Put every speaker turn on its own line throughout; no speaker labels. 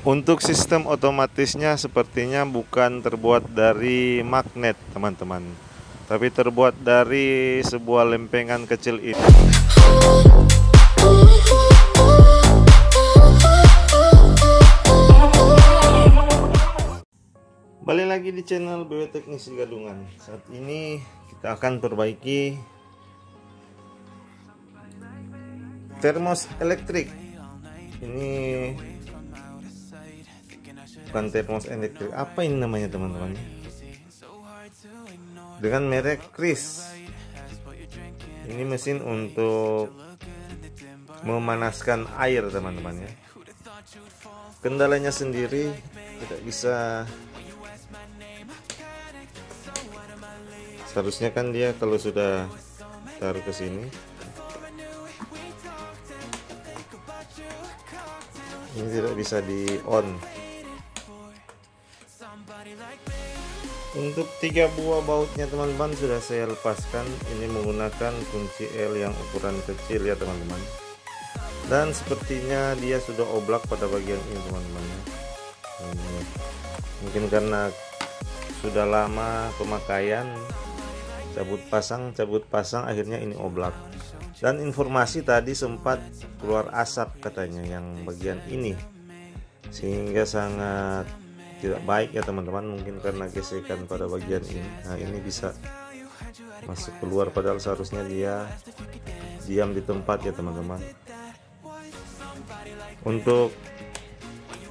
Untuk sistem otomatisnya sepertinya bukan terbuat dari magnet teman-teman, tapi terbuat dari sebuah lempengan kecil ini. Balik lagi di channel BW Teknisi Gadungan. Saat ini kita akan perbaiki termos elektrik. Ini bukan termos elektrik, apa ini namanya teman-teman? Dengan merek Kris. Ini mesin untuk memanaskan air teman-teman ya. Kendalanya sendiri tidak bisa. Seharusnya kan dia kalau sudah taruh ke sini, ini tidak bisa di on. Untuk 3 buah bautnya teman-teman sudah saya lepaskan. Ini menggunakan kunci L yang ukuran kecil ya teman-teman. Dan sepertinya dia sudah oblak pada bagian ini teman-teman. Mungkin karena sudah lama pemakaian, cabut pasang akhirnya ini oblak. Dan informasi tadi sempat keluar asap katanya yang bagian ini, sehingga sangat tidak baik ya teman-teman. Mungkin karena gesekan pada bagian ini. Nah, ini bisa masuk keluar padahal seharusnya dia diam di tempat ya teman-teman. Untuk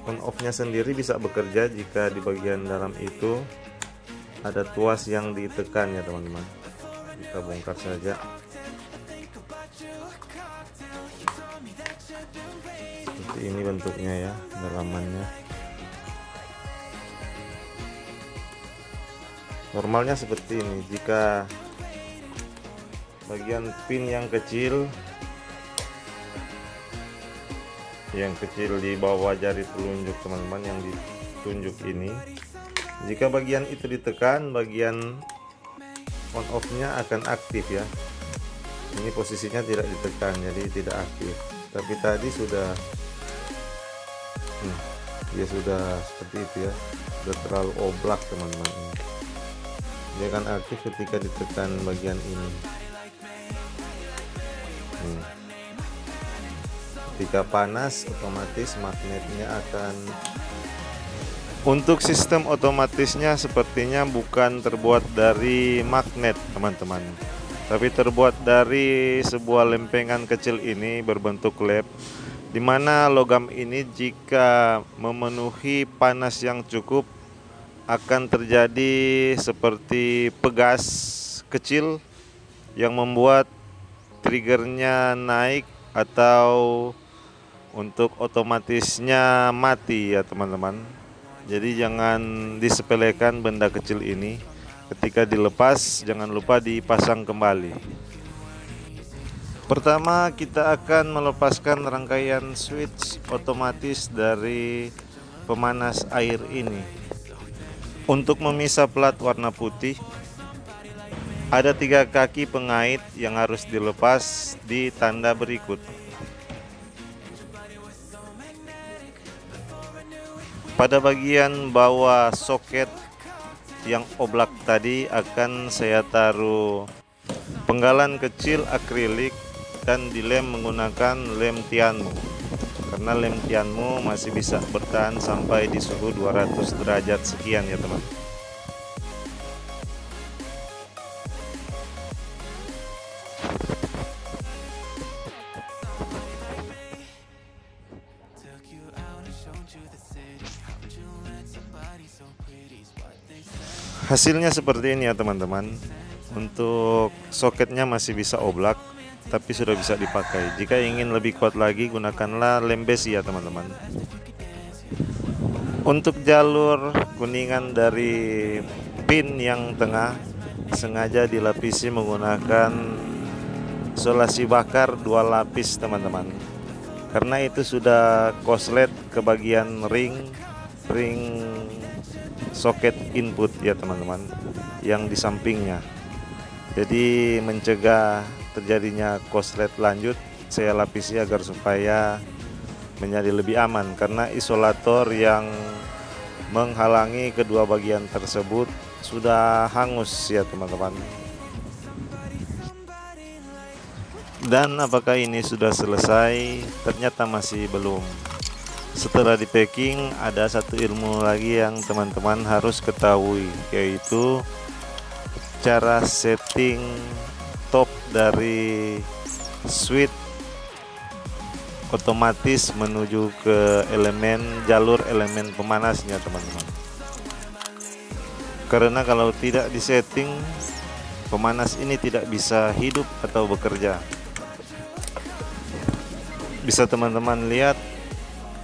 on off-nya sendiri bisa bekerja jika di bagian dalam itu ada tuas yang ditekan ya teman-teman. Kita bongkar saja. Seperti ini bentuknya ya, dalamannya. Normalnya seperti ini. Jika bagian pin yang kecil di bawah jari telunjuk teman-teman, yang ditunjuk ini, jika bagian itu ditekan, bagian on off nya akan aktif ya. Ini posisinya tidak ditekan, jadi tidak aktif. Tapi tadi sudah dia sudah seperti itu ya, sudah terlalu oblak teman-teman. Dia akan aktif ketika ditekan bagian ini. Ketika panas, otomatis magnetnya akan. Untuk sistem otomatisnya sepertinya bukan terbuat dari magnet teman-teman, tapi terbuat dari sebuah lempengan kecil ini berbentuk led, dimana logam ini jika memenuhi panas yang cukup akan terjadi seperti pegas kecil yang membuat triggernya naik atau untuk otomatisnya mati ya teman-teman. Jadi jangan disepelekan benda kecil ini. Ketika dilepas jangan lupa dipasang kembali. Pertama kita akan melepaskan rangkaian switch otomatis dari pemanas air ini. Untuk memisah plat warna putih, ada 3 kaki pengait yang harus dilepas di tanda berikut. Pada bagian bawah soket yang oblak tadi akan saya taruh penggalan kecil akrilik dan dilem menggunakan lem Tianmu. Karena lem Tianmu masih bisa bertahan sampai di suhu 200 derajat sekian ya teman. Hasilnya seperti ini ya teman-teman. Untuk soketnya masih bisa oblak, tapi sudah bisa dipakai. Jika ingin lebih kuat lagi, gunakanlah lem besi ya teman-teman. Untuk jalur kuningan dari pin yang tengah sengaja dilapisi menggunakan isolasi bakar 2 lapis teman-teman. Karena itu sudah korslet ke bagian ring soket input ya teman-teman, yang di sampingnya. Jadi mencegah terjadinya korslet lanjut, saya lapisi agar supaya menjadi lebih aman karena isolator yang menghalangi kedua bagian tersebut sudah hangus ya teman-teman. Dan apakah ini sudah selesai? Ternyata masih belum. Setelah di packing, ada satu ilmu lagi yang teman-teman harus ketahui, yaitu cara setting top dari switch otomatis menuju ke jalur elemen pemanasnya teman-teman. Karena kalau tidak disetting, pemanas ini tidak bisa hidup atau bekerja. Bisa teman-teman lihat,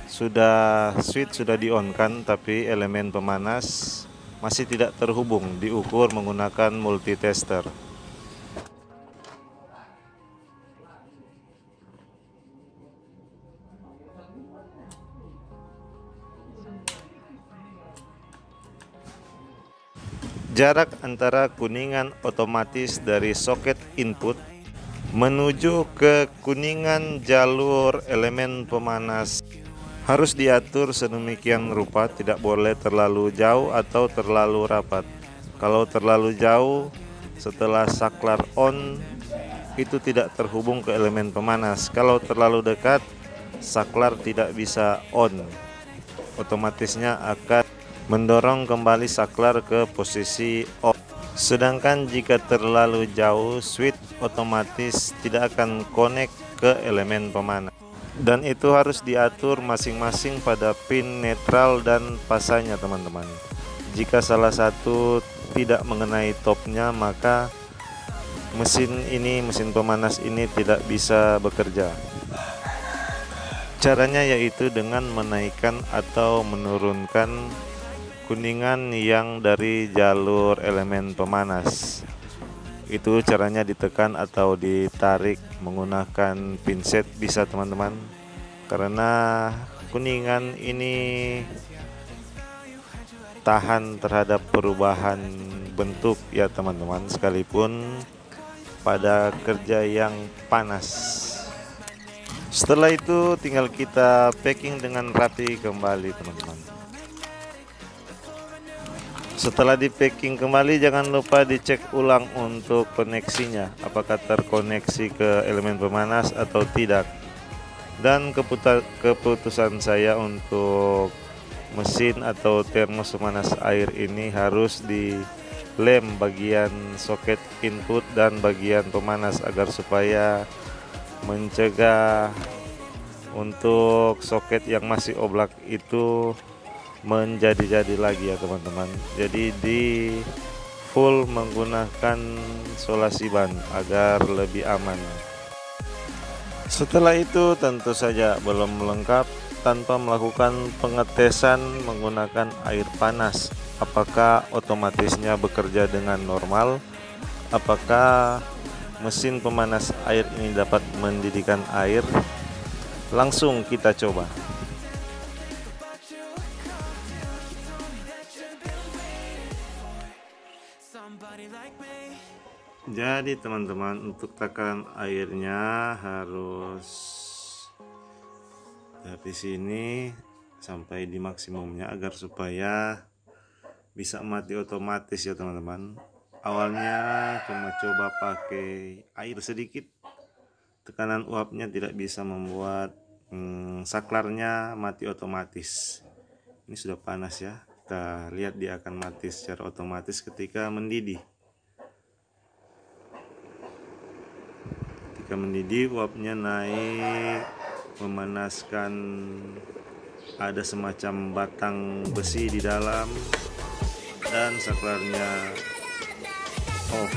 switch sudah di on kan, tapi elemen pemanas masih tidak terhubung, diukur menggunakan multitester. Jarak antara kuningan otomatis dari soket input menuju ke kuningan jalur elemen pemanas harus diatur sedemikian rupa, tidak boleh terlalu jauh atau terlalu rapat. Kalau terlalu jauh, setelah saklar on itu tidak terhubung ke elemen pemanas. Kalau terlalu dekat, saklar tidak bisa on, otomatisnya akan mendorong kembali saklar ke posisi off. Sedangkan jika terlalu jauh, switch otomatis tidak akan connect ke elemen pemanas. Dan itu harus diatur masing-masing pada pin netral dan pasanya teman-teman. Jika salah satu tidak mengenai topnya, maka mesin pemanas ini tidak bisa bekerja. Caranya yaitu dengan menaikkan atau menurunkan kuningan yang dari jalur elemen pemanas. Itu caranya ditekan atau ditarik menggunakan pinset bisa teman-teman, karena kuningan ini tahan terhadap perubahan bentuk ya teman-teman, sekalipun pada kerja yang panas. Setelah itu tinggal kita packing dengan rapi kembali teman-teman. Setelah di packing kembali, jangan lupa dicek ulang untuk koneksinya, apakah terkoneksi ke elemen pemanas atau tidak. Dan keputusan saya untuk mesin atau termos pemanas air ini harus dilem bagian soket input dan bagian pemanas agar supaya mencegah untuk soket yang masih oblak itu menjadi lagi ya teman-teman. Jadi di full menggunakan solasi ban agar lebih aman. Setelah itu tentu saja belum lengkap tanpa melakukan pengetesan menggunakan air panas. Apakah otomatisnya bekerja dengan normal? Apakah mesin pemanas air ini dapat mendidihkan air? Langsung kita coba. Jadi teman-teman, untuk takaran airnya harus dari sini sampai di maksimumnya agar supaya bisa mati otomatis ya teman-teman. Awalnya cuma coba pakai air sedikit, tekanan uapnya tidak bisa membuat saklarnya mati otomatis. Ini sudah panas ya, kita lihat dia akan mati secara otomatis ketika mendidih. Ketika mendidih, uapnya naik, memanaskan, ada semacam batang besi di dalam, dan saklarnya off.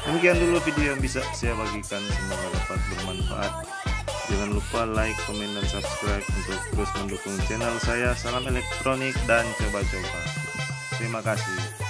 Demikian dulu video yang bisa saya bagikan, semoga dapat bermanfaat. Jangan lupa like, komen, dan subscribe untuk terus mendukung channel saya. Salam elektronik dan coba-coba. Terima kasih.